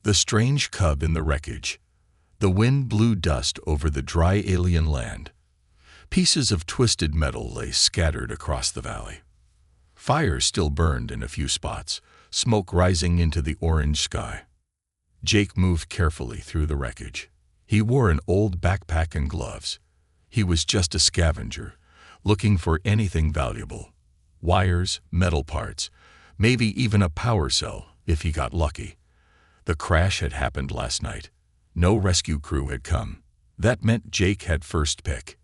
The strange cub in the wreckage. The wind blew dust over the dry alien land. Pieces of twisted metal lay scattered across the valley. Fire still burned in a few spots, smoke rising into the orange sky. Jake moved carefully through the wreckage. He wore an old backpack and gloves. He was just a scavenger, looking for anything valuable. Wires, metal parts, maybe even a power cell, if he got lucky. The crash had happened last night. No rescue crew had come. That meant Jake had first pick.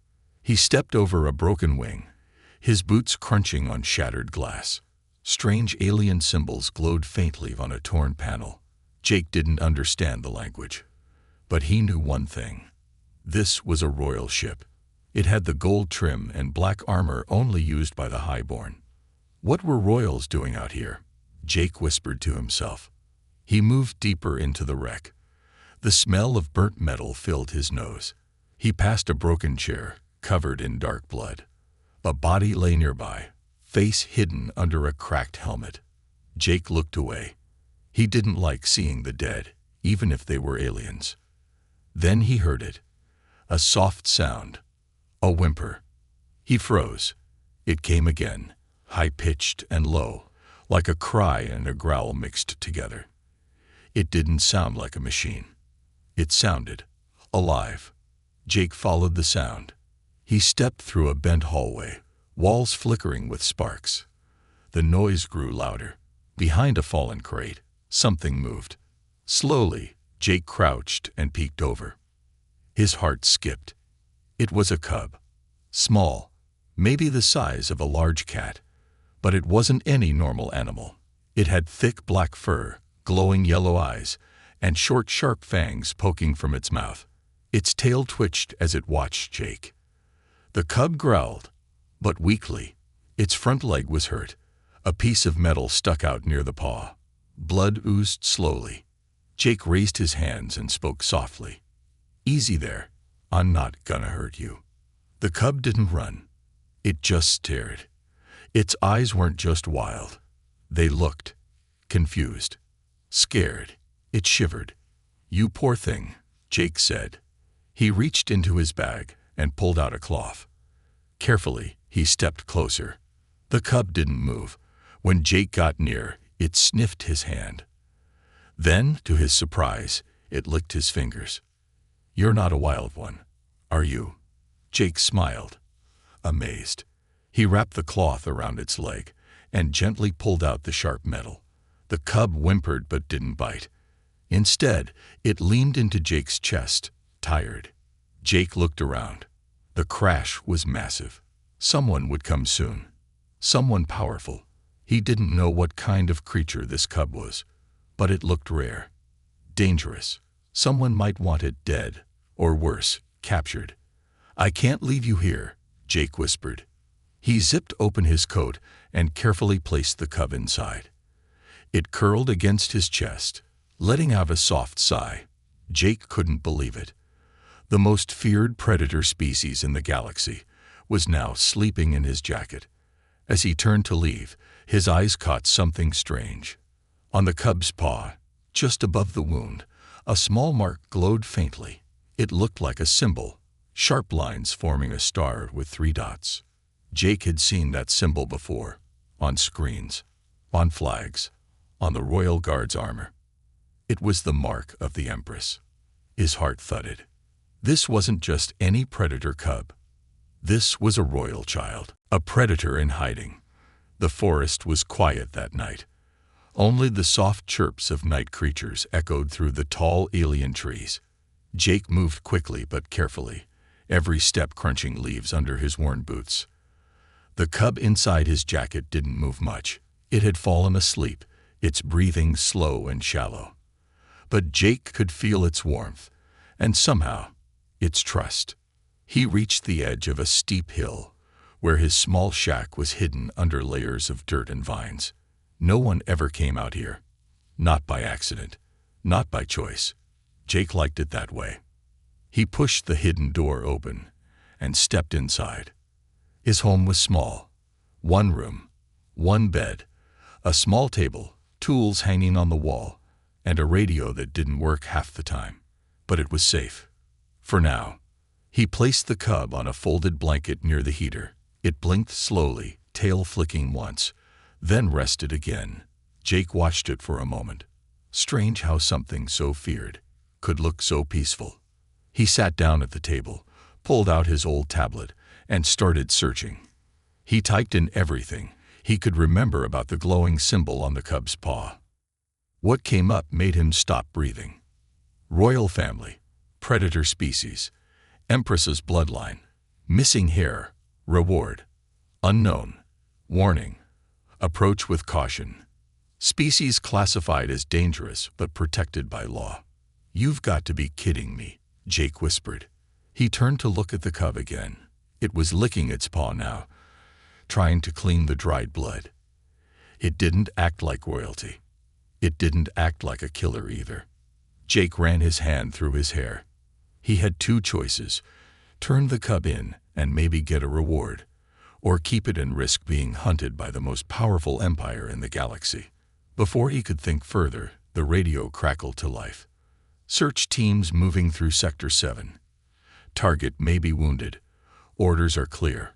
He stepped over a broken wing, his boots crunching on shattered glass. Strange alien symbols glowed faintly on a torn panel. Jake didn't understand the language, but he knew one thing. This was a royal ship. It had the gold trim and black armor only used by the highborn. What were royals doing out here? Jake whispered to himself. He moved deeper into the wreck. The smell of burnt metal filled his nose. He passed a broken chair, covered in dark blood. A body lay nearby, face hidden under a cracked helmet. Jake looked away. He didn't like seeing the dead, even if they were aliens. Then he heard it. A soft sound. A whimper. He froze. It came again, high-pitched and low, like a cry and a growl mixed together. It didn't sound like a machine. It sounded alive. Jake followed the sound. He stepped through a bent hallway, walls flickering with sparks. The noise grew louder. Behind a fallen crate, something moved. Slowly, Jake crouched and peeked over. His heart skipped. It was a cub. Small, maybe the size of a large cat. But it wasn't any normal animal. It had thick black fur, glowing yellow eyes, and short, sharp fangs poking from its mouth. Its tail twitched as it watched Jake. The cub growled, but weakly. Its front leg was hurt. A piece of metal stuck out near the paw. Blood oozed slowly. Jake raised his hands and spoke softly. "Easy there. I'm not gonna hurt you." The cub didn't run. It just stared. Its eyes weren't just wild. They looked confused, scared. It shivered. "You poor thing," Jake said. He reached into his bag and pulled out a cloth. Carefully, he stepped closer. The cub didn't move. When Jake got near, it sniffed his hand. Then, to his surprise, it licked his fingers. "You're not a wild one, are you?" Jake smiled, amazed. He wrapped the cloth around its leg and gently pulled out the sharp metal. The cub whimpered but didn't bite. Instead, it leaned into Jake's chest, tired. Jake looked around. The crash was massive. Someone would come soon. Someone powerful. He didn't know what kind of creature this cub was, but it looked rare. Dangerous. Someone might want it dead, or worse, captured. "I can't leave you here," Jake whispered. He zipped open his coat and carefully placed the cub inside. It curled against his chest, letting out a soft sigh. Jake couldn't believe it. The most feared predator species in the galaxy was now sleeping in his jacket. As he turned to leave, his eyes caught something strange. On the cub's paw, just above the wound, a small mark glowed faintly. It looked like a symbol, sharp lines forming a star with 3 dots. Jake had seen that symbol before, on screens, on flags, on the Royal Guard's armor. It was the mark of the Empress. His heart thudded. This wasn't just any predator cub. This was a royal child, a predator in hiding. The forest was quiet that night. Only the soft chirps of night creatures echoed through the tall alien trees. Jake moved quickly but carefully, every step crunching leaves under his worn boots. The cub inside his jacket didn't move much. It had fallen asleep, its breathing slow and shallow. But Jake could feel its warmth, and somehow, its trust. He reached the edge of a steep hill, where his small shack was hidden under layers of dirt and vines. No one ever came out here. Not by accident, not by choice. Jake liked it that way. He pushed the hidden door open and stepped inside. His home was small. 1 room, 1 bed, a small table, tools hanging on the wall, and a radio that didn't work half the time. But it was safe. For now. He placed the cub on a folded blanket near the heater. It blinked slowly, tail flicking once, then rested again. Jake watched it for a moment. Strange how something so feared could look so peaceful. He sat down at the table, pulled out his old tablet, and started searching. He typed in everything he could remember about the glowing symbol on the cub's paw. What came up made him stop breathing. Royal family, predator species, Empress's bloodline, missing Heir, reward, unknown, warning, approach with caution. Species classified as dangerous but protected by law. You've got to be kidding me, Jake whispered. He turned to look at the cub again. It was licking its paw now, trying to clean the dried blood. It didn't act like royalty. It didn't act like a killer either. Jake ran his hand through his hair. He had two choices: turn the cub in and maybe get a reward, or keep it and risk being hunted by the most powerful empire in the galaxy. Before he could think further, the radio crackled to life. Search teams moving through Sector 7. Target may be wounded. Orders are clear.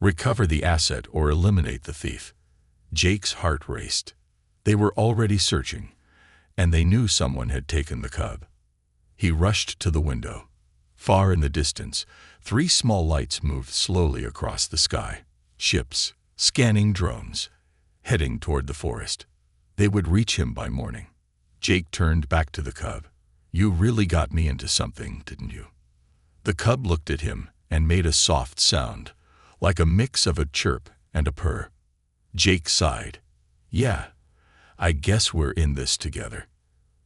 Recover the asset or eliminate the thief. Jake's heart raced. They were already searching, and they knew someone had taken the cub. He rushed to the window. Far in the distance, 3 small lights moved slowly across the sky. Ships, scanning drones, heading toward the forest. They would reach him by morning. Jake turned back to the cub. You really got me into something, didn't you? The cub looked at him and made a soft sound, like a mix of a chirp and a purr. Jake sighed. Yeah, I guess we're in this together.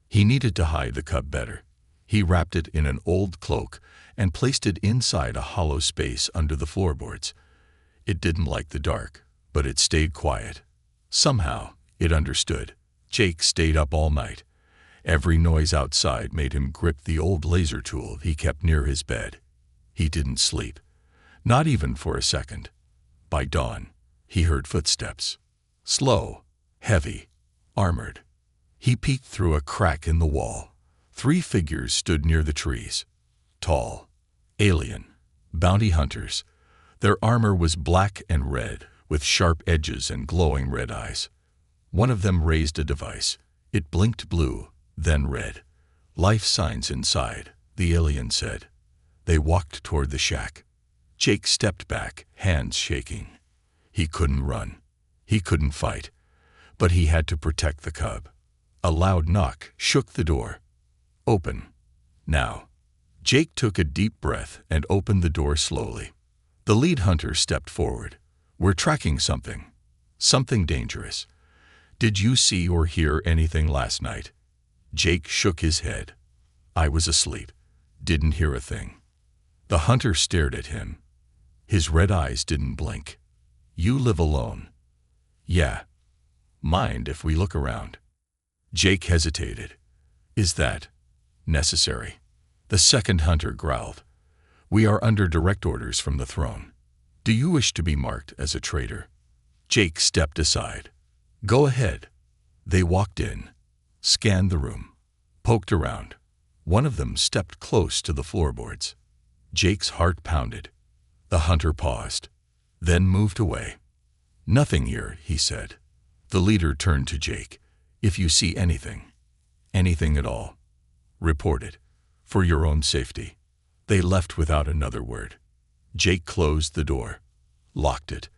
He needed to hide the cub better. He wrapped it in an old cloak and placed it inside a hollow space under the floorboards. It didn't like the dark, but it stayed quiet. Somehow, it understood. Jake stayed up all night. Every noise outside made him grip the old laser tool he kept near his bed. He didn't sleep, not even for a second. By dawn, he heard footsteps. Slow, heavy, armored. He peeked through a crack in the wall. 3 figures stood near the trees. Tall, alien, bounty hunters. Their armor was black and red, with sharp edges and glowing red eyes. One of them raised a device. It blinked blue, then red. Life signs inside, the alien said. They walked toward the shack. Jake stepped back, hands shaking. He couldn't run. He couldn't fight. But he had to protect the cub. A loud knock shook the door. Open. Now. Jake took a deep breath and opened the door slowly. The lead hunter stepped forward. We're tracking something. Something dangerous. Did you see or hear anything last night? Jake shook his head. I was asleep. Didn't hear a thing. The hunter stared at him. His red eyes didn't blink. You live alone. Yeah. Mind if we look around? Jake hesitated. Is that necessary? The second hunter growled. We are under direct orders from the throne. Do you wish to be marked as a traitor? Jake stepped aside. Go ahead. They walked in, scanned the room, poked around. One of them stepped close to the floorboards. Jake's heart pounded. The hunter paused, then moved away. Nothing here, he said. The leader turned to Jake. If you see anything at all, report it, for your own safety. They left without another word. Jake closed the door, locked it,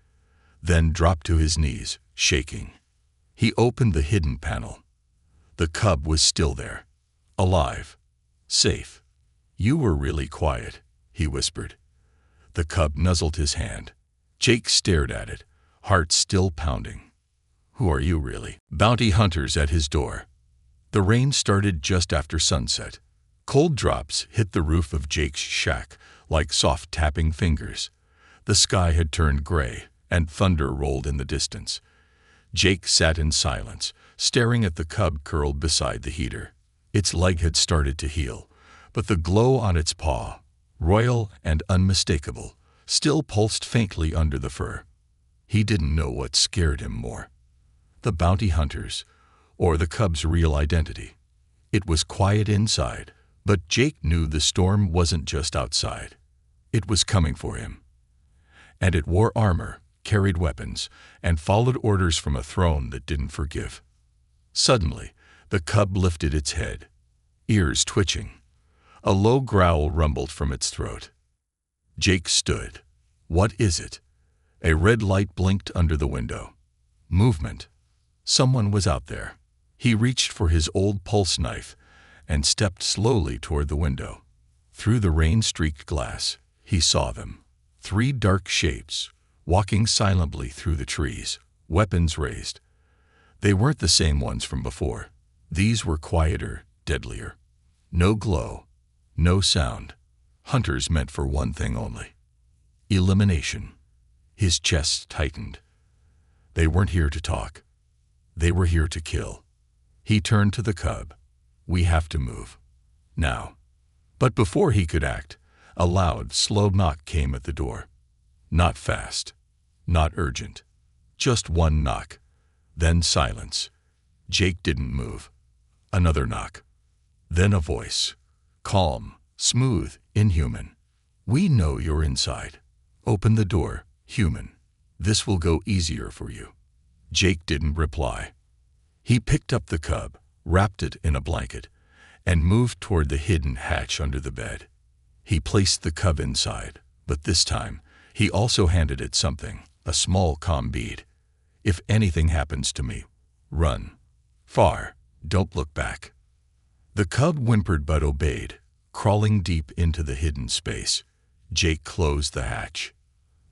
then dropped to his knees, shaking. He opened the hidden panel. The cub was still there, alive, safe. You were really quiet, he whispered. The cub nuzzled his hand. Jake stared at it, heart still pounding. Who are you really? Bounty hunters at his door. The rain started just after sunset. Cold drops hit the roof of Jake's shack like soft tapping fingers. The sky had turned gray, and thunder rolled in the distance. Jake sat in silence, staring at the cub curled beside the heater. Its leg had started to heal, but the glow on its paw, royal and unmistakable, still pulsed faintly under the fur. He didn't know what scared him more: the bounty hunters, or the cub's real identity. It was quiet inside, but Jake knew the storm wasn't just outside. It was coming for him. And it wore armor, carried weapons, and followed orders from a throne that didn't forgive. Suddenly, the cub lifted its head, ears twitching. A low growl rumbled from its throat. Jake stood. What is it? A red light blinked under the window. Movement. Someone was out there. He reached for his old pulse knife and stepped slowly toward the window. Through the rain-streaked glass, he saw them. 3 dark shapes, walking silently through the trees, weapons raised. They weren't the same ones from before. These were quieter, deadlier. No glow, no sound. Hunters meant for one thing only: elimination. His chest tightened. They weren't here to talk. They were here to kill. He turned to the cub. We have to move. Now. But before he could act, a loud, slow knock came at the door. Not fast. Not urgent. Just one knock. Then silence. Jake didn't move. Another knock. Then a voice. Calm, smooth, inhuman. We know you're inside. Open the door, human. This will go easier for you. Jake didn't reply. He picked up the cub, wrapped it in a blanket, and moved toward the hidden hatch under the bed. He placed the cub inside, but this time, he also handed it something, a small comm bead. If anything happens to me, run. Far. Don't look back. The cub whimpered but obeyed, crawling deep into the hidden space. Jake closed the hatch.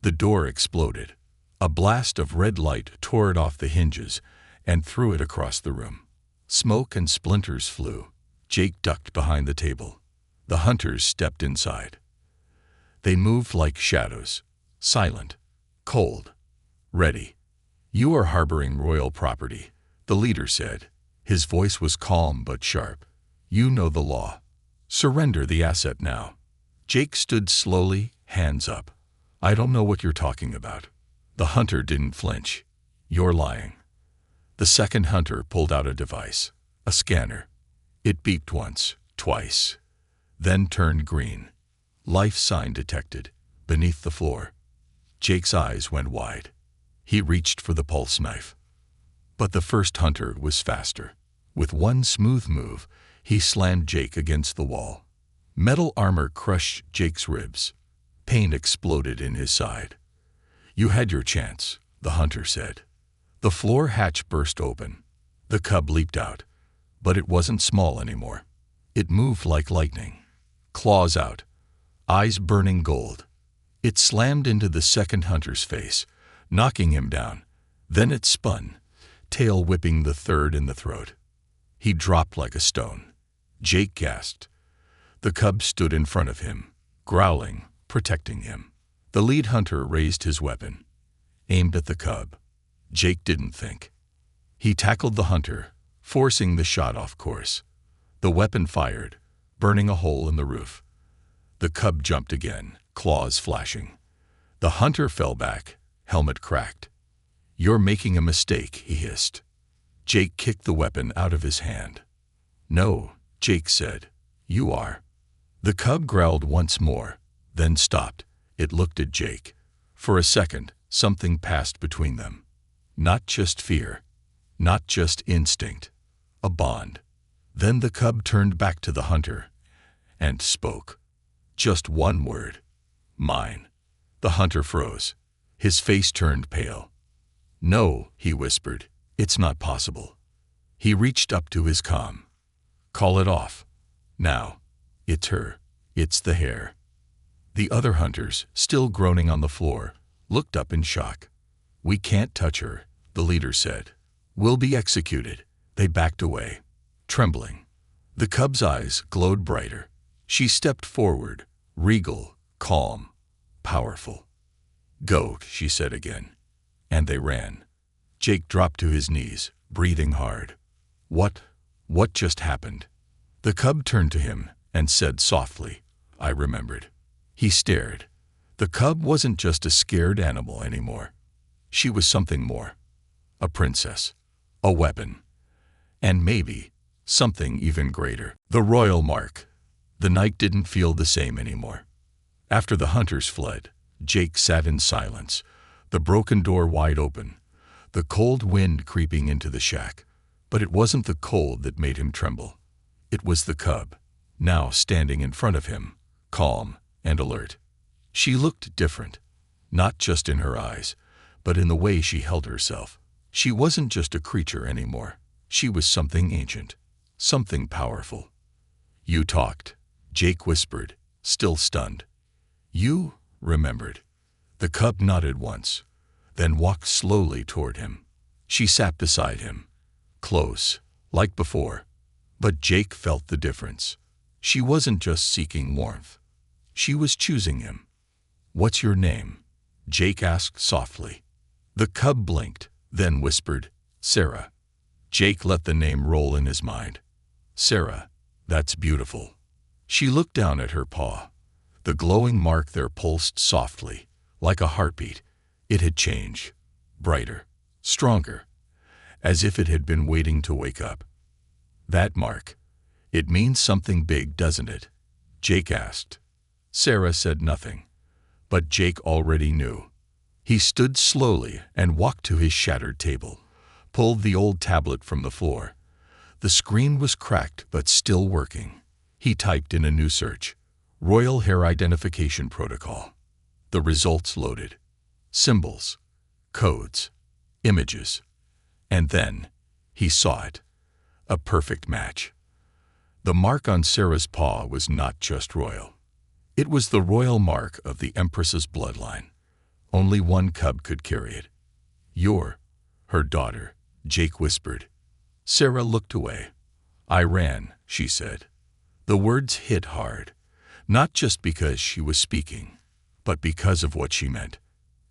The door exploded. A blast of red light tore it off the hinges and threw it across the room. Smoke and splinters flew. Jake ducked behind the table. The hunters stepped inside. They moved like shadows, silent, cold, ready. You are harboring royal property, the leader said. His voice was calm but sharp. You know the law. Surrender the asset now. Jake stood slowly, hands up. I don't know what you're talking about. The hunter didn't flinch. You're lying. The second hunter pulled out a device, a scanner. It beeped once, twice, then turned green. Life sign detected, beneath the floor. Jake's eyes went wide. He reached for the pulse knife. But the first hunter was faster. With one smooth move, he slammed Jake against the wall. Metal armor crushed Jake's ribs. Pain exploded in his side. You had your chance, the hunter said. The floor hatch burst open. The cub leaped out. But it wasn't small anymore. It moved like lightning. Claws out, eyes burning gold. It slammed into the second hunter's face, knocking him down. Then it spun, tail whipping the third in the throat. He dropped like a stone. Jake gasped. The cub stood in front of him, growling, protecting him. The lead hunter raised his weapon, aimed at the cub. Jake didn't think. He tackled the hunter, forcing the shot off course. The weapon fired, burning a hole in the roof. The cub jumped again, claws flashing. The hunter fell back, helmet cracked. You're making a mistake, he hissed. Jake kicked the weapon out of his hand. No, Jake said. You are. The cub growled once more, then stopped. It looked at Jake. For a second, something passed between them. Not just fear, not just instinct, a bond. Then the cub turned back to the hunter and spoke. Just one word. Mine. The hunter froze. His face turned pale. No, he whispered. It's not possible. He reached up to his comm. Call it off. Now. It's her. It's the Heir. The other hunters, still groaning on the floor, looked up in shock. We can't touch her, the leader said. We'll be executed. They backed away, trembling. The cub's eyes glowed brighter. She stepped forward, regal, calm, powerful. Go, she said again. And they ran. Jake dropped to his knees, breathing hard. What just happened? The cub turned to him and said softly, I remembered. He stared. The cub wasn't just a scared animal anymore. She was something more. A princess. A weapon. And maybe, Something even greater. The royal mark. The night didn't feel the same anymore. After the hunters fled, Jake sat in silence, the broken door wide open, the cold wind creeping into the shack. But it wasn't the cold that made him tremble. It was the cub, now standing in front of him, calm and alert. She looked different, not just in her eyes, but in the way she held herself. She wasn't just a creature anymore. She was something ancient, something powerful. "You talked," Jake whispered, still stunned. "You remembered." The cub nodded once, then walked slowly toward him. She sat beside him, close, like before. But Jake felt the difference. She wasn't just seeking warmth. She was choosing him. "What's your name?" Jake asked softly. The cub blinked, then whispered, "Sarah." Jake let the name roll in his mind. "Sarah, that's beautiful." She looked down at her paw. The glowing mark there pulsed softly, like a heartbeat. It had changed, brighter, stronger, as if it had been waiting to wake up. "That mark, it means something big, doesn't it?" Jake asked. Sarah said nothing, but Jake already knew. He stood slowly and walked to his shattered table, pulled the old tablet from the floor. The screen was cracked but still working. He typed in a new search, "Royal Hair Identification Protocol." The results loaded. Symbols, codes, images. And then he saw it. A perfect match. The mark on Sarah's paw was not just royal. It was the royal mark of the Empress's bloodline. Only one cub could carry it. "You're her daughter," Jake whispered. Sarah looked away. "I ran," she said. The words hit hard, not just because she was speaking, but because of what she meant.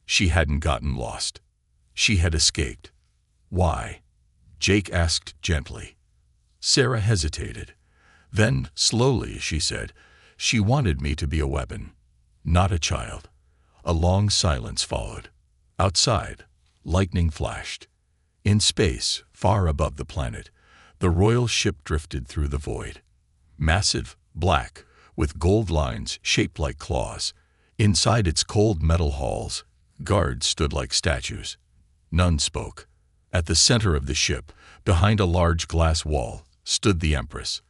She hadn't gotten lost. She had escaped. "Why?" Jake asked gently. Sarah hesitated. Then, slowly, she said, "She wanted me to be a weapon, not a child." A long silence followed. Outside, lightning flashed. In space, far above the planet, the royal ship drifted through the void. Massive, black, with gold lines shaped like claws. Inside its cold metal halls, guards stood like statues. None spoke. At the center of the ship, behind a large glass wall, stood the Empress.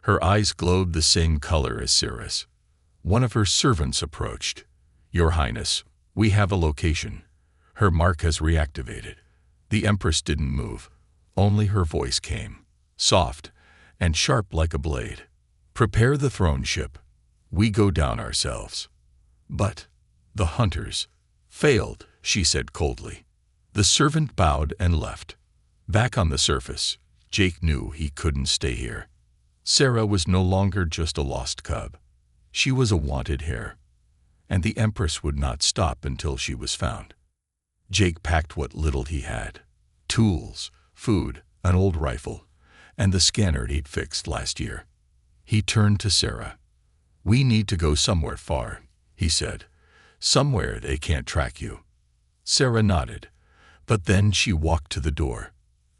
Her eyes glowed the same color as Sarah's. One of her servants approached. "Your Highness, we have a location. Her mark has reactivated." The Empress didn't move. Only her voice came, soft and sharp like a blade. "Prepare the throne ship. We go down ourselves." "But the hunters failed," she said coldly. The servant bowed and left. Back on the surface, Jake knew he couldn't stay here. Sarah was no longer just a lost cub. She was a wanted heir. And the Empress would not stop until she was found. Jake packed what little he had. Tools, food, an old rifle, and the scanner he'd fixed last year. He turned to Sarah. "We need to go somewhere far," he said. "Somewhere they can't track you." Sarah nodded, but then she walked to the door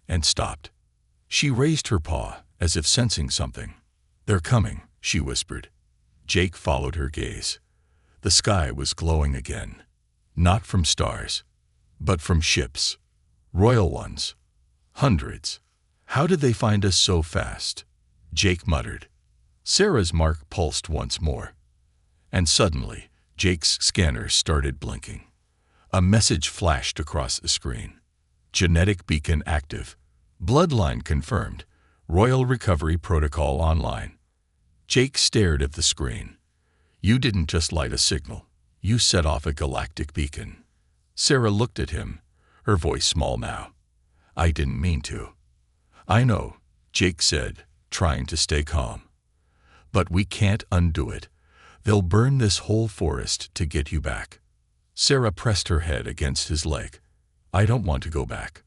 and stopped. She raised her paw as if sensing something. "They're coming," she whispered. Jake followed her gaze. The sky was glowing again, not from stars, but from ships. Royal ones. Hundreds. "How did they find us so fast?" Jake muttered. Sarah's mark pulsed once more. And suddenly, Jake's scanner started blinking. A message flashed across the screen. "Genetic beacon active. Bloodline confirmed. Royal recovery protocol online." Jake stared at the screen. "You didn't just light a signal. You set off a galactic beacon." Sarah looked at him, her voice small now. "I didn't mean to." "I know," Jake said, trying to stay calm. "But we can't undo it. They'll burn this whole forest to get you back." Sarah pressed her head against his leg. "I don't want to go back."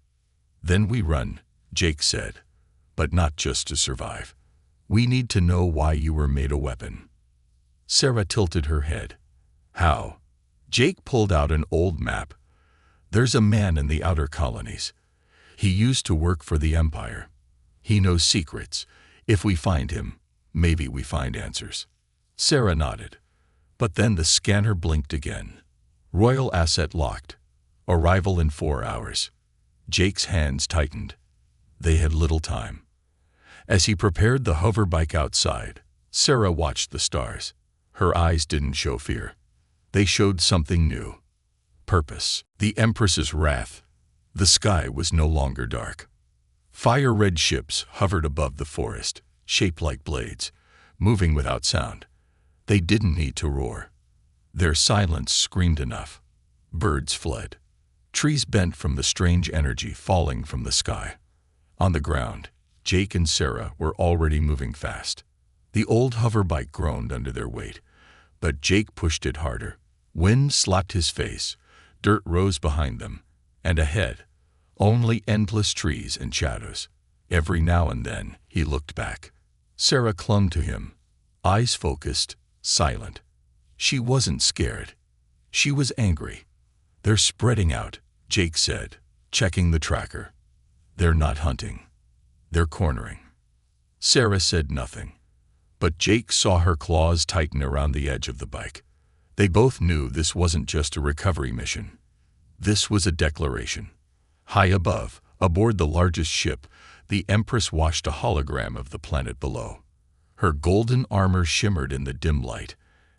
"Then we run," Jake said, "but not just to survive. We need to know why you were made a weapon." Sarah tilted her head. "How?" Jake pulled out an old map. "There's a man in the outer colonies. He used to work for the Empire. He knows secrets. If we find him, maybe we find answers. Sarah nodded. But then the scanner blinked again. Royal asset locked. Arrival in 4 hours. Jake's hands tightened. They had little time. As he prepared the hover bike outside, Sarah watched the stars. Her eyes didn't show fear. They showed something new. Purpose. The Empress's wrath. The sky was no longer dark. Fire-red ships hovered above the forest, shaped like blades, moving without sound. They didn't need to roar. Their silence screamed enough. Birds fled. Trees bent from the strange energy falling from the sky. On the ground, Jake and Sarah were already moving fast. The old hover bike groaned under their weight, but Jake pushed it harder. Wind slapped his face, dirt rose behind them, and ahead, only endless trees and shadows. Every now and then, he looked back. Sarah clung to him, eyes focused, silent. She wasn't scared. She was angry. "They're spreading out," Jake said, checking the tracker. "They're not hunting. They're cornering." Sarah said nothing, but Jake saw her claws tighten around the edge of the bike. They both knew this wasn't just a recovery mission. This was a declaration. High above, aboard the largest ship, the Empress watched a hologram of the planet below. Her golden armor shimmered in the dim light,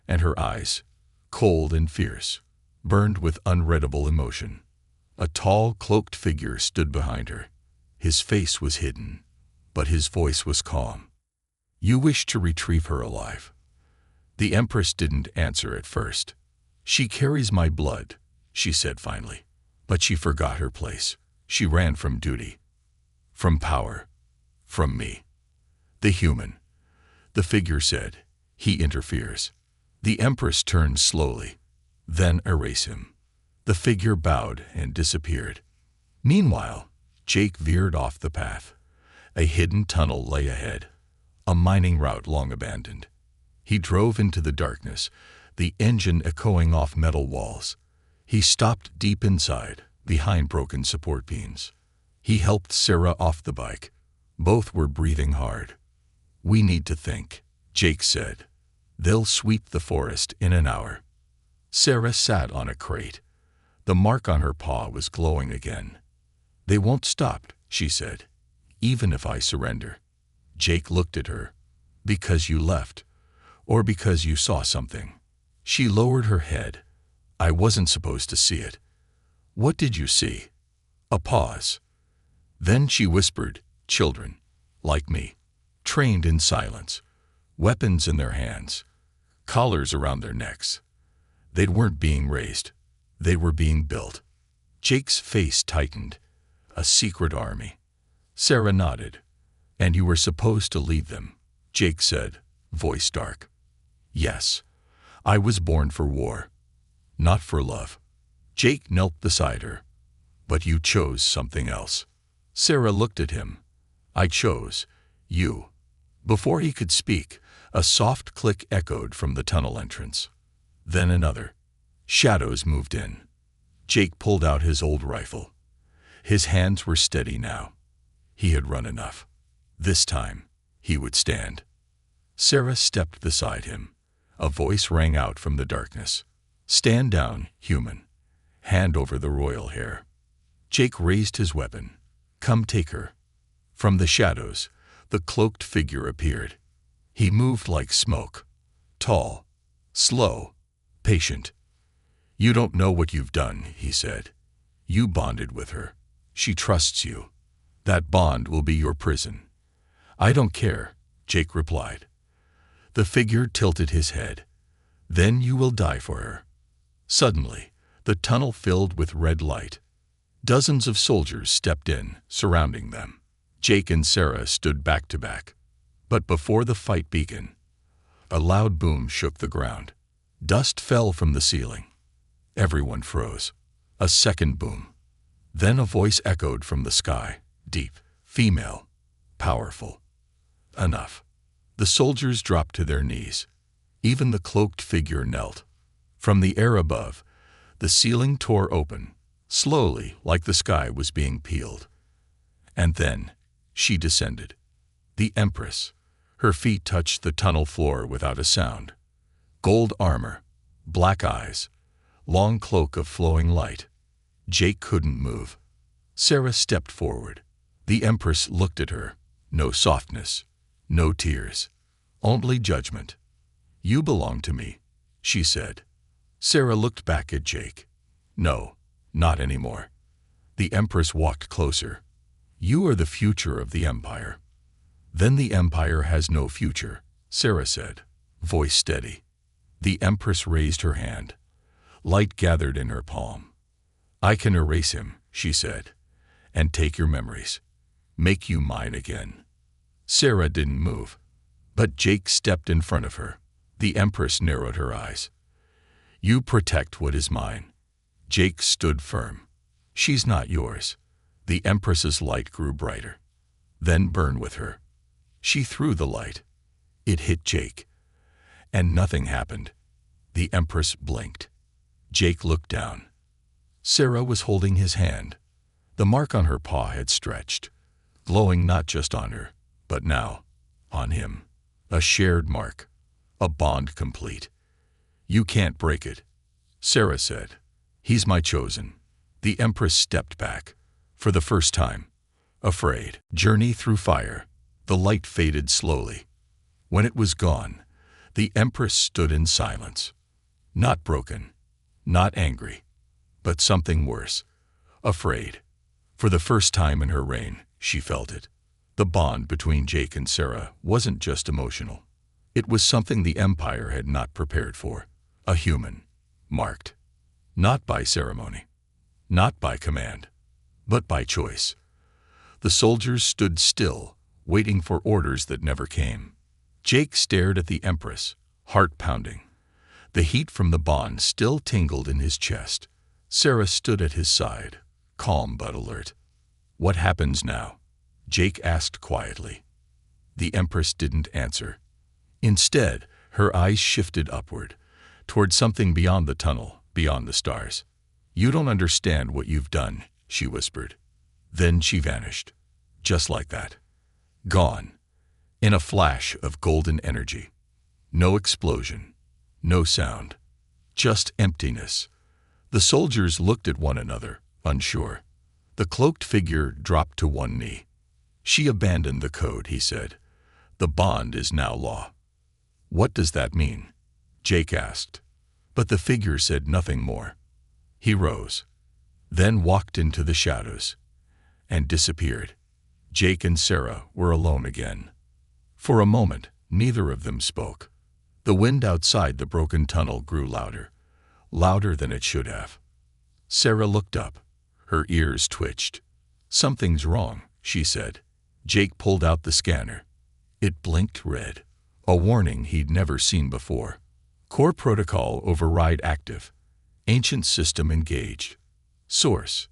and her eyes, cold and fierce, burned with unreadable emotion. A tall, cloaked figure stood behind her. His face was hidden, but his voice was calm. "You wish to retrieve her alive." The Empress didn't answer at first. "She carries my blood," she said finally. But she forgot her place. She ran from duty, from power, from me. "The human," the figure said. "He interferes." The Empress turned slowly. "Then erase him." The figure bowed and disappeared. Meanwhile, Jake veered off the path. A hidden tunnel lay ahead, a mining route long abandoned. He drove into the darkness, the engine echoing off metal walls. He stopped deep inside, behind broken support beams. He helped Sarah off the bike. Both were breathing hard. "We need to think," Jake said. "They'll sweep the forest in an hour." Sarah sat on a crate. The mark on her paw was glowing again. "They won't stop," she said, "even if I surrender." Jake looked at her. "Because you left, or because you saw something?" She lowered her head. "I wasn't supposed to see it." "What did you see?" A pause. Then she whispered, "Children, like me, trained in silence, weapons in their hands, collars around their necks. They weren't being raised. They were being built." Jake's face tightened. "A secret army." Sarah nodded. "And you were supposed to lead them," Jake said, voice dark. "Yes, I was born for war, not for love." Jake knelt beside her. "But you chose something else." Sarah looked at him. "I chose you." Before he could speak, a soft click echoed from the tunnel entrance. Then another. Shadows moved in. Jake pulled out his old rifle. His hands were steady now. He had run enough. This time, he would stand. Sarah stepped beside him. A voice rang out from the darkness. "Stand down, human. Hand over the royal hair." Jake raised his weapon. "Come take her." From the shadows, the cloaked figure appeared. He moved like smoke. Tall, slow, patient. "You don't know what you've done," he said. "You bonded with her. She trusts you. That bond will be your prison." "I don't care," Jake replied. The figure tilted his head. "Then you will die for her." Suddenly, the tunnel filled with red light. Dozens of soldiers stepped in, surrounding them. Jake and Sarah stood back to back. But before the fight began, a loud boom shook the ground. Dust fell from the ceiling. Everyone froze. A second boom. Then a voice echoed from the sky, deep, female, powerful. "Enough." The soldiers dropped to their knees. Even the cloaked figure knelt. From the air above, the ceiling tore open, slowly, like the sky was being peeled. And then she descended. The Empress, Her feet touched the tunnel floor without a sound. Gold armor, black eyes, long cloak of flowing light. Jake couldn't move. Sarah stepped forward. The Empress looked at her. No softness, no tears, only judgment. "You belong to me," she said. Sarah looked back at Jake. "No, not anymore." The Empress walked closer. "You are the future of the Empire." "Then the Empire has no future," Sarah said, voice steady. The Empress raised her hand. Light gathered in her palm. "I can erase him," she said, "and take your memories. Make you mine again." Sarah didn't move. But Jake stepped in front of her. The Empress narrowed her eyes. "You protect what is mine." Jake stood firm. "She's not yours." The Empress's light grew brighter. "Then burn with her." She threw the light. It hit Jake. And nothing happened. The Empress blinked. Jake looked down. Sarah was holding his hand. The mark on her paw had stretched, glowing not just on her, but now on him. A shared mark. A bond complete. "You can't break it," Sarah said. "He's my chosen." The Empress stepped back, for the first time, afraid. Journey through fire. The light faded slowly. When it was gone, the Empress stood in silence. Not broken, not angry, but something worse. Afraid. For the first time in her reign, she felt it. The bond between Jake and Sarah wasn't just emotional. It was something the Empire had not prepared for. A human, marked. Not by ceremony, not by command, but by choice. The soldiers stood still, waiting for orders that never came. Jake stared at the Empress, heart pounding. The heat from the bond still tingled in his chest. Sarah stood at his side, calm but alert. "What happens now?" Jake asked quietly. The Empress didn't answer. Instead, her eyes shifted upward, toward something beyond the tunnel, beyond the stars. "You don't understand what you've done," she whispered. Then she vanished. Just like that. Gone. In a flash of golden energy. No explosion. No sound. Just emptiness. The soldiers looked at one another, unsure. The cloaked figure dropped to one knee. "She abandoned the code," he said. "The bond is now law." "What does that mean?" Jake asked. But the figure said nothing more. He rose, then walked into the shadows, and disappeared. Jake and Sarah were alone again. For a moment, neither of them spoke. The wind outside the broken tunnel grew louder, louder than it should have. Sarah looked up. Her ears twitched. "Something's wrong," she said. Jake pulled out the scanner. It blinked red, a warning he'd never seen before. "Core protocol override active. Ancient system engaged. Source: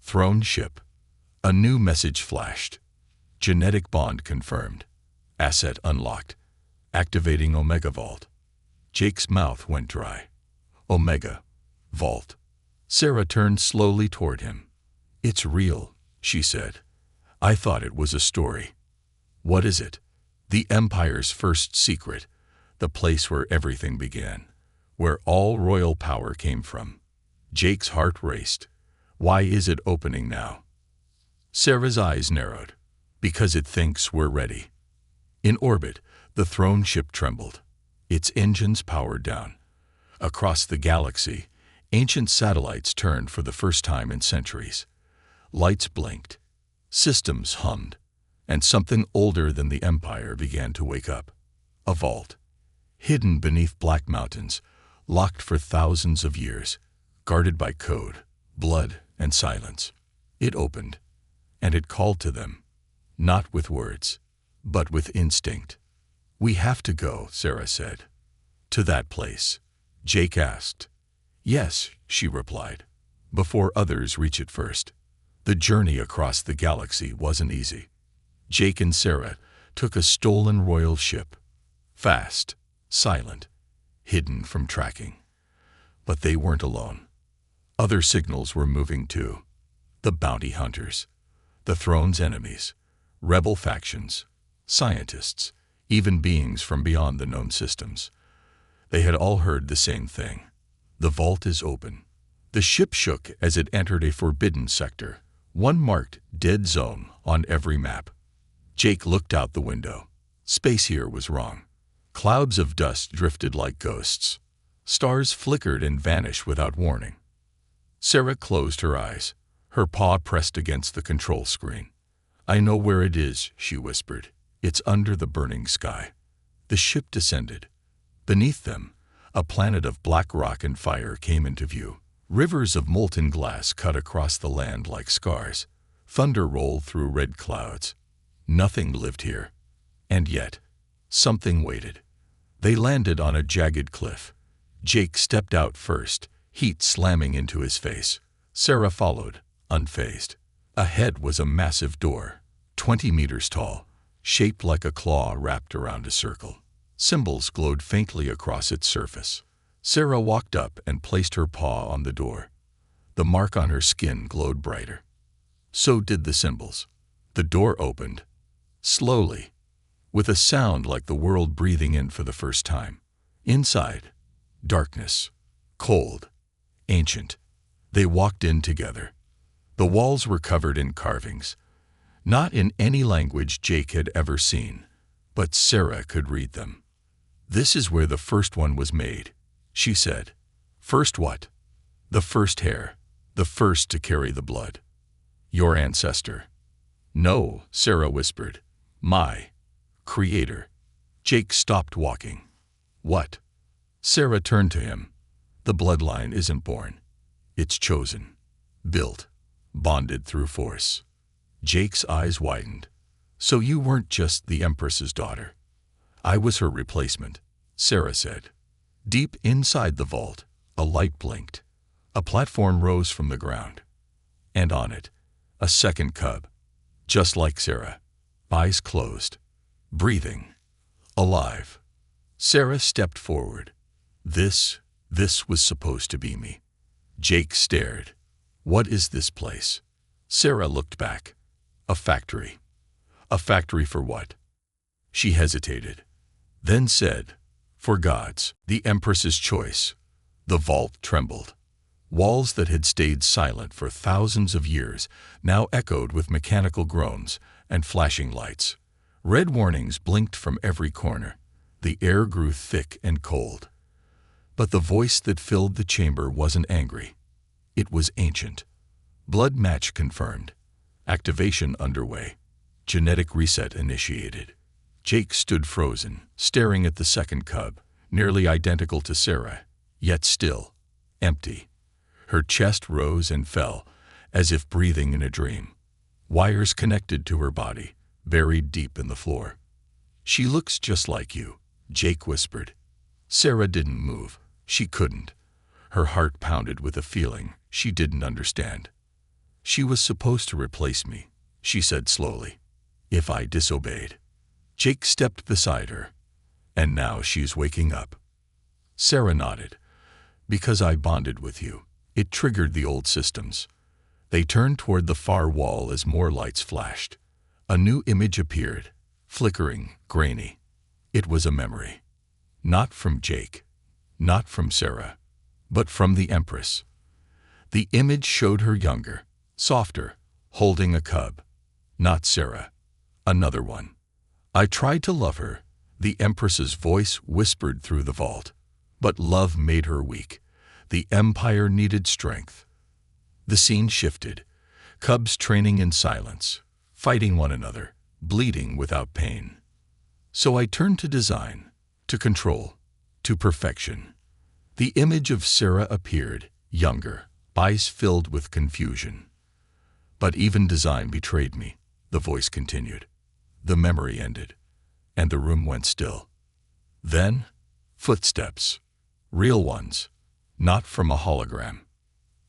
Throne ship." A new message flashed. "Genetic bond confirmed. Asset unlocked. Activating Omega Vault." Jake's mouth went dry. Omega Vault. Sarah turned slowly toward him. "It's real," she said. "I thought it was a story." "What is it?" "The Empire's first secret. The place where everything began. Where all royal power came from." Jake's heart raced. "Why is it opening now?" Sarah's eyes narrowed. "Because it thinks we're ready." In orbit, the throne ship trembled. Its engines powered down. Across the galaxy, ancient satellites turned for the first time in centuries. Lights blinked. Systems hummed. And something older than the Empire began to wake up. A vault. Hidden beneath black mountains, locked for thousands of years, guarded by code, blood, and silence. It opened, and it called to them, not with words, but with instinct. "We have to go," Sarah said. "To that place?" Jake asked. "Yes," she replied, "before others reach it first." The journey across the galaxy wasn't easy. Jake and Sarah took a stolen royal ship. Fast, silent, hidden from tracking. But they weren't alone. Other signals were moving too. The bounty hunters, the throne's enemies, rebel factions, scientists, even beings from beyond the known systems. They had all heard the same thing. The vault is open. The ship shook as it entered a forbidden sector, one marked dead zone on every map. Jake looked out the window. Space here was wrong. Clouds of dust drifted like ghosts. Stars flickered and vanished without warning. Sarah closed her eyes, her paw pressed against the control screen. "I know where it is," she whispered. "It's under the burning sky." The ship descended. Beneath them, a planet of black rock and fire came into view. Rivers of molten glass cut across the land like scars. Thunder rolled through red clouds. Nothing lived here. And yet, something waited. They landed on a jagged cliff. Jake stepped out first, heat slamming into his face. Sarah followed, unfazed. Ahead was a massive door, 20 meters tall, shaped like a claw wrapped around a circle. Symbols glowed faintly across its surface. Sarah walked up and placed her paw on the door. The mark on her skin glowed brighter. So did the symbols. The door opened, slowly, with a sound like the world breathing in for the first time. Inside, darkness, cold, ancient. They walked in together. The walls were covered in carvings, not in any language Jake had ever seen, but Sarah could read them. "This is where the first one was made," she said. "First what?" "The first Heir, the first to carry the blood." "Your ancestor." "No," Sarah whispered. "My creator." Jake stopped walking. "What?" Sarah turned to him. "The bloodline isn't born. It's chosen, built, bonded through force." Jake's eyes widened. "So you weren't just the Empress's daughter." "I was her replacement," Sarah said. Deep inside the vault, a light blinked. A platform rose from the ground. And on it, a second cub, just like Sarah, eyes closed, breathing, alive. Sarah stepped forward. This was supposed to be me." Jake stared. "What is this place?" Sarah looked back. "A factory." "A factory for what?" She hesitated, then said, "For gods." The Empress's choice. The vault trembled. Walls that had stayed silent for thousands of years now echoed with mechanical groans and flashing lights. Red warnings blinked from every corner. The air grew thick and cold. But the voice that filled the chamber wasn't angry. It was ancient. Blood match confirmed. Activation underway. Genetic reset initiated. Jake stood frozen, staring at the second cub, nearly identical to Sarah, yet still empty. Her chest rose and fell, as if breathing in a dream. Wires connected to her body, buried deep in the floor. "She looks just like you," Jake whispered. Sarah didn't move. She couldn't. Her heart pounded with a feeling she didn't understand. "She was supposed to replace me," she said slowly, "if I disobeyed." Jake stepped beside her. "And now she's waking up." Sarah nodded. "Because I bonded with you." It triggered the old systems. They turned toward the far wall as more lights flashed. A new image appeared, flickering, grainy. It was a memory. Not from Jake, not from Sarah, but from the Empress. The image showed her younger, softer, holding a cub. Not Sarah, another one. "I tried to love her," the Empress's voice whispered through the vault. "But love made her weak. The Empire needed strength." The scene shifted. Cubs training in silence, fighting one another, bleeding without pain. So I turned to design, to control, to perfection. The image of Sarah appeared, younger, eyes filled with confusion. "But even design betrayed me," the voice continued. The memory ended, and the room went still. Then, footsteps, real ones, not from a hologram.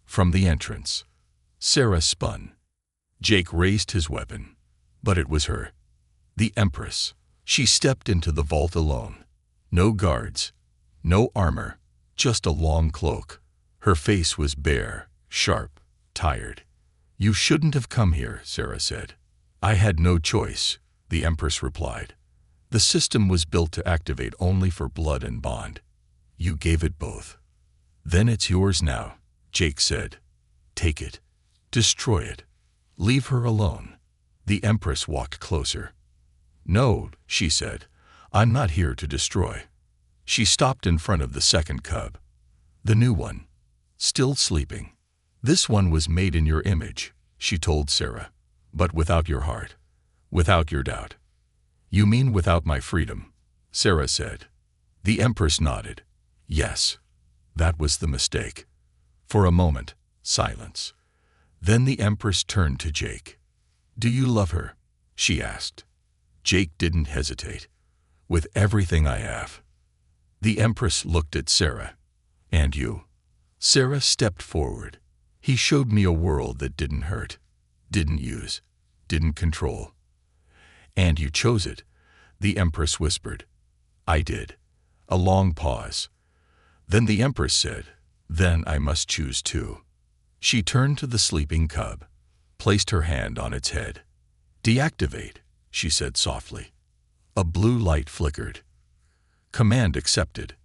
From the entrance, Sarah spun. Jake raised his weapon, but it was her, the Empress. She stepped into the vault alone. No guards, no armor, just a long cloak. Her face was bare, sharp, tired. "You shouldn't have come here," Sarah said. "I had no choice," the Empress replied. The system was built to activate only for blood and bond. You gave it both. Then it's yours now, Jake said. Take it. Destroy it. Leave her alone. The Empress walked closer. No, she said. I'm not here to destroy. She stopped in front of the second cub. The new one. Still sleeping. This one was made in your image, she told Sarah. But without your heart. Without your doubt. You mean without my freedom, Sarah said. The Empress nodded. Yes. That was the mistake. For a moment, silence. Then the Empress turned to Jake. Do you love her? She asked. Jake didn't hesitate. With everything I have. The Empress looked at Sarah. And you? Sarah stepped forward. He showed me a world that didn't hurt, didn't use, didn't control. And you chose it, the Empress whispered. I did. A long pause. Then the Empress said, then I must choose too. She turned to the sleeping cub, placed her hand on its head. Deactivate, she said softly. A blue light flickered. Command accepted.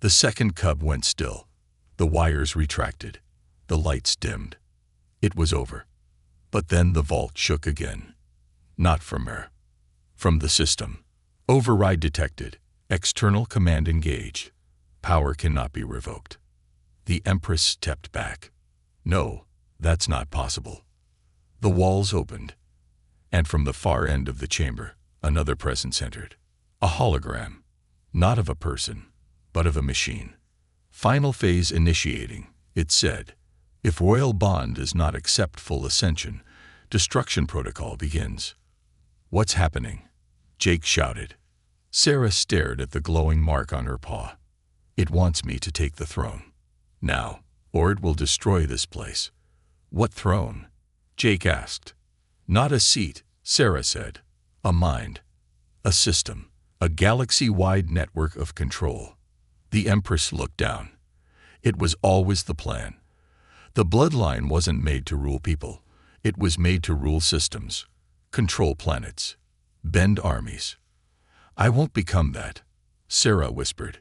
The second cub went still. The wires retracted. The lights dimmed. It was over. But then the vault shook again. Not from her. From the system. Override detected. External command engaged. Power cannot be revoked. The Empress stepped back. No, that's not possible. The walls opened. And from the far end of the chamber, another presence entered. A hologram. Not of a person, but of a machine. Final phase initiating, it said. If royal bond does not accept full ascension, destruction protocol begins. What's happening? Jake shouted. Sarah stared at the glowing mark on her paw. It wants me to take the throne. Now, or it will destroy this place. What throne? Jake asked. Not a seat, Sarah said. A mind. A system. A galaxy-wide network of control. The Empress looked down. It was always the plan. The bloodline wasn't made to rule people. It was made to rule systems, control planets, bend armies. I won't become that, Sarah whispered.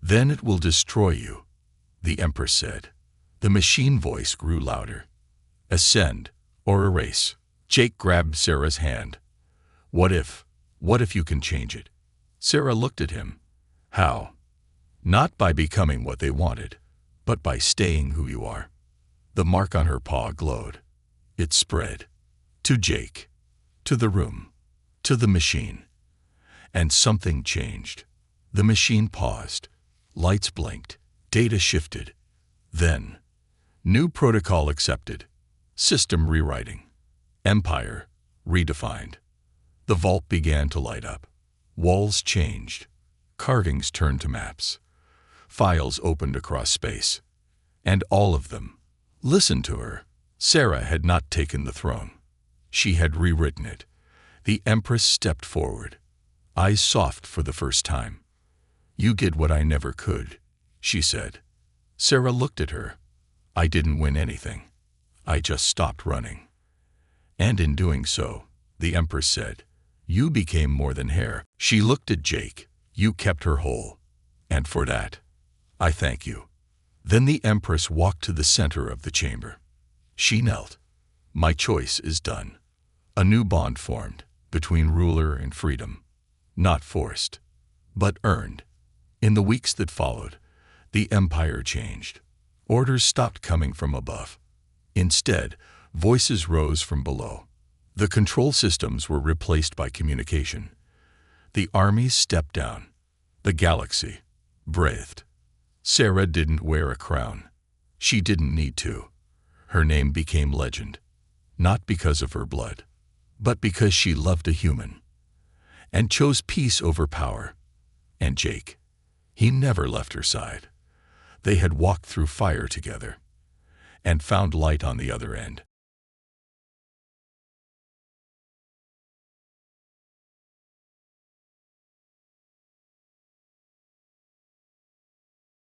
Then it will destroy you, the Empress said. The machine voice grew louder. Ascend or erase. Jake grabbed Sarah's hand. What if you can change it? Sarah looked at him. How? Not by becoming what they wanted, but by staying who you are. The mark on her paw glowed. It spread. To Jake. To the room. To the machine. And something changed. The machine paused. Lights blinked. Data shifted. Then, new protocol accepted. System rewriting. Empire redefined. The vault began to light up. Walls changed. Carvings turned to maps. Files opened across space. And all of them. Listen to her. Sarah had not taken the throne. She had rewritten it. The Empress stepped forward. Eyes soft for the first time. You did what I never could, she said. Sarah looked at her. I didn't win anything. I just stopped running. And in doing so, the Empress said, you became more than Heir. She looked at Jake. You kept her whole. And for that, I thank you. Then the Empress walked to the center of the chamber. She knelt. My choice is done. A new bond formed between ruler and freedom. Not forced, but earned. In the weeks that followed, the empire changed. Orders stopped coming from above. Instead, voices rose from below. The control systems were replaced by communication. The armies stepped down. The galaxy breathed. Sarah didn't wear a crown. She didn't need to. Her name became legend, not because of her blood, but because she loved a human and chose peace over power. And Jake, he never left her side. They had walked through fire together and found light on the other end.